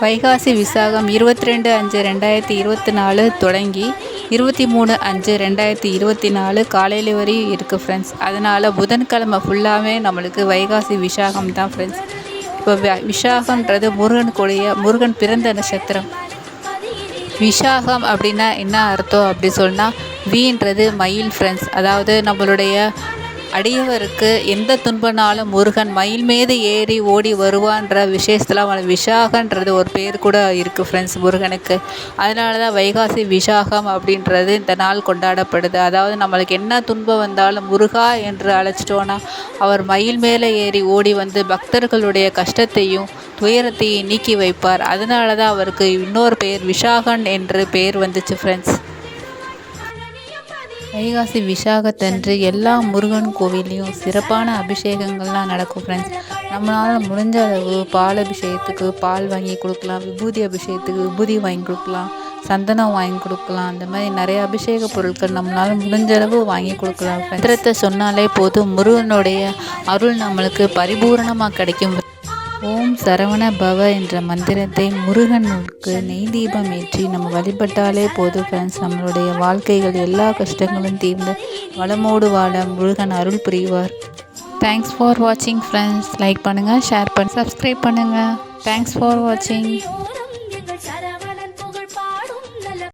வைகாசி விசாகம் 22/5/2024 தொடங்கி 23/5/2024 காலையில் வரையும் இருக்குது ஃப்ரெண்ட்ஸ். அதனால் புதன்கிழமை ஃபுல்லாகவே நம்மளுக்கு வைகாசி விசாகம் தான் ஃப்ரெண்ட்ஸ். இப்போ விசாகம்ன்றது முருகன் பிறந்த நட்சத்திரம். விசாகம் அப்படின்னா என்ன அர்த்தம் அப்படி சொன்னால், வீன்றது மயில் ஃப்ரெண்ட்ஸ். அதாவது நம்மளுடைய அடியவருக்கு எந்த துன்பனாலும் முருகன் மயில் மீது ஏறி ஓடி வருவான்ற விசேஷத்தில் விசாகன்றது ஒரு பேர் கூட இருக்குது ஃப்ரெண்ட்ஸ் முருகனுக்கு. அதனால தான் வைகாசி விசாகம் அப்படின்றது இந்த நாள் கொண்டாடப்படுது. அதாவது நம்மளுக்கு என்ன துன்பம் வந்தாலும் முருகா என்று அழைச்சிட்டோன்னா அவர் மயில் மேலே ஏறி ஓடி வந்து பக்தர்களுடைய கஷ்டத்தையும் துயரத்தையும் நீக்கி வைப்பார். அதனால தான் அவருக்கு இன்னொரு பேர் விசாகன் என்று பேர் வந்துச்சு ஃப்ரெண்ட்ஸ். வைகாசி விசாகத்தன்று எல்லா முருகன் கோவில்லையும் சிறப்பான அபிஷேகங்கள்லாம் நடக்கும் ஃப்ரெண்ட்ஸ். நம்மளால் முடிஞ்ச அளவு பால் அபிஷேகத்துக்கு பால் வாங்கி கொடுக்கலாம், விபூதி அபிஷேகத்துக்கு விபூதி வாங்கி கொடுக்கலாம், சந்தனம் வாங்கி கொடுக்கலாம். அந்த மாதிரி நிறைய அபிஷேக பொருட்கள் நம்மளால் முடிஞ்ச அளவு வாங்கி கொடுக்கலாம். மந்திரத்தை சொன்னாலே போதும், முருகனுடைய அருள் நம்மளுக்கு பரிபூரணமாக கிடைக்கும். ஓம் சரவண பவ என்ற மந்திரத்தை முருகனுக்கு நெய் தீபம் ஏற்றி நம்ம வழிபட்டாலே போதும் ஃப்ரெண்ட்ஸ். நம்மளுடைய வாழ்க்கைகள் எல்லா கஷ்டங்களும் தீர்ந்து வளமோடு வாழ முருகன் அருள் புரிவார். தேங்க்ஸ் ஃபார் வாட்சிங் ஃப்ரெண்ட்ஸ். லைக் பண்ணுங்கள், ஷேர் பண்ணுங்கள், சப்ஸ்கிரைப் பண்ணுங்கள். தேங்க்ஸ் ஃபார் வாட்சிங்.